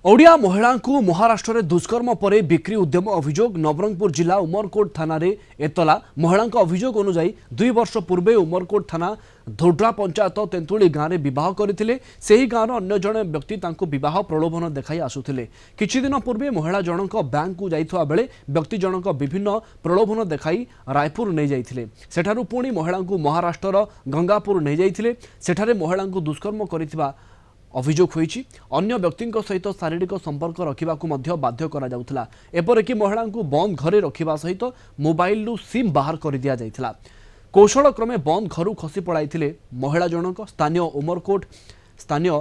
ओडिया महिला को महाराष्ट्र में दुष्कर्म पर बिक्री उद्यम अभियोग नवरंगपुर जिला उमरकोट थाना रे एतला महिला अभियोग अनुसार 2 वर्ष पूर्व उमरकोट थाना धोड्रा पंचायत तेंतुली गाँव में बह करते से ही गाँव अन्य जड़े व्यक्ति बह प्रलोभन देखाई आसुले किछि दिन पूर्व महिला जनक बैंक को जाइथवा बेले व्यक्ति जनक विभिन्न प्रलोभन देखाई रायपुर नहीं जाइथिले सेठारु पुणी महिला को महाराष्ट्र गंगापुर नहीं जाइथिले सेठारे महिला को दुष्कर्म करिथिबा अभियोग होईछि। अन्य व्यक्ति सहित शारीरिक संपर्क रखा बाध्य करा जाउथला। एपरिक महिला को बंद घरे रखा सहित मोबाइल सिम बाहर कर दिया जाइथिला। कौशल क्रमे बंद घर खसी पड़ाई महिला जनक स्थानीय उमरकोट स्थानीय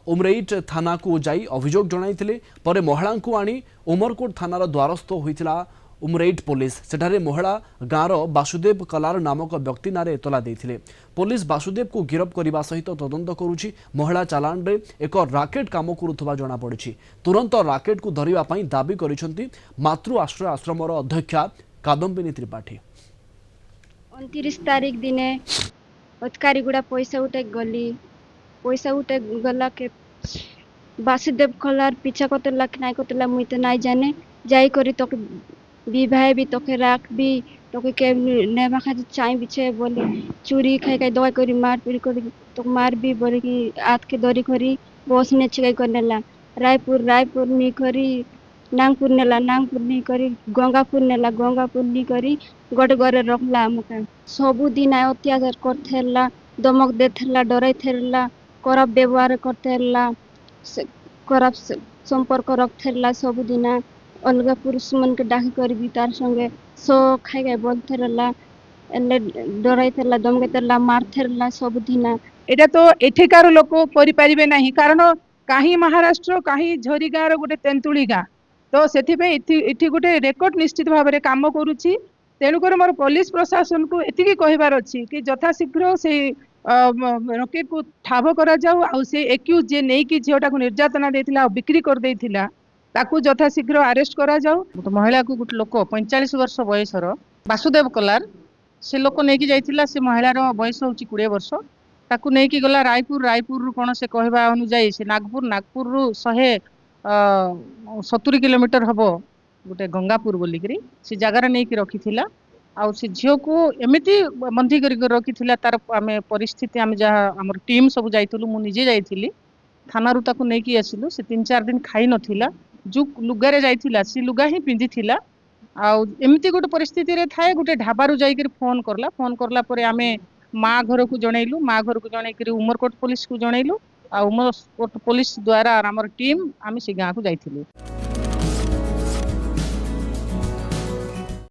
उमरेट थाना को जाई अभियोग जणाइथिले परे महिला को आनी उमरकोट थानार द्वारस्थ होइथिला उमरेट पुलिस सेठारे महिला गाँवर बासुदेव कलार नामक व्यक्ति नारे एतला देथिले। पुलिस बासुदेव को गिरफ्त करने सहित तदंत करुछि। महिला चालान रे एक राकेट काम करुवा जना पड़ी तुरंत राकेट को धरिबा पई दाबी करिसेंती मातृ आश्रय आश्रमर अध्यक्षा कादम्बिनी त्रिपाठी। 29 तारीख दिने अधिकारीगुड़ा पैसा उठे गला के बासुदेव कलार पीछा करतेला कि नाई करतेला मुई तो नाई जाने जाई करी तो विवाह भी तोके राख भी तोके के नेमा खा चाय बिछे बोली चूरी खाई खाई दवाई करी मार पीड़ी करी तो मार भी बोली कि आत के दरी करी बस ने छिकाई करनेला रायपुर नी करी नागपुर नी करी गंगापुर नी करी गोटे घरे रखला हमके सबु दिन अत्याचार करथेला दमक देथेला डराइथेला खराब व्यवहार करथेला खराब संपर्क रखथेला सबु दिन अलग पुरुष मन के डाकी करी तार संगे सो खाई खाई बोलते रहला एले डराई थेला दमके थेला मार थेला सब दिन एटा तो एठिकार लोक करि परिबे नाही कारण काही महाराष्ट्र काही झरीगार गोटे तेंतुली गाँ तो सेथि पे इठी गोटे रेकर्ड निश्चित भाव में काम करूची तेणुकर मोर पुलिस प्रशासन को एतिकी कहिबार अछि कि यथाशीघ्र से रॉकेट को ठाब करा जाऊ आ से एक्यूज जे नै कि झियोटा को निर्यातना देथिला बिक्री कर देथिला ताकू यथाशीघ्र अरेस्ट करा जाऊ। तो महिला को गोटे लोक 45 वर्ष बयसर बासुदेव कलार से लोक नहीं जाइथिला से महिलार बयस होची 20 वर्ष ताकू नहीं गला रायपुर कौन से कहवा अनुजाई से नागपुर रु 170 किलोमीटर हम गोटे गंगापुर बोलिकी से जगार नहीं रखी आ से झील को एमती बंधी कर रखी तार आम परिस्थिति आम जहाँ आम टीम सब जाइलु मुझे जाइली थाना ताकू नहीं आसिलु से 3-4 दिन खाई नथिला जो लुगारे जाइथिला से लुगा ही पिंधि थिला एमती गोटे परिस्थिति रे थाए गोटे ढाबारू जाइकर फोन करला परे आमे माँ घर को जनइलु माँ घर को जनइकर उमरकोट पुलिस को जनइलु आ उमरकोट पुलिस द्वारा आमर टीम आम से गाँव को जाइथिलु।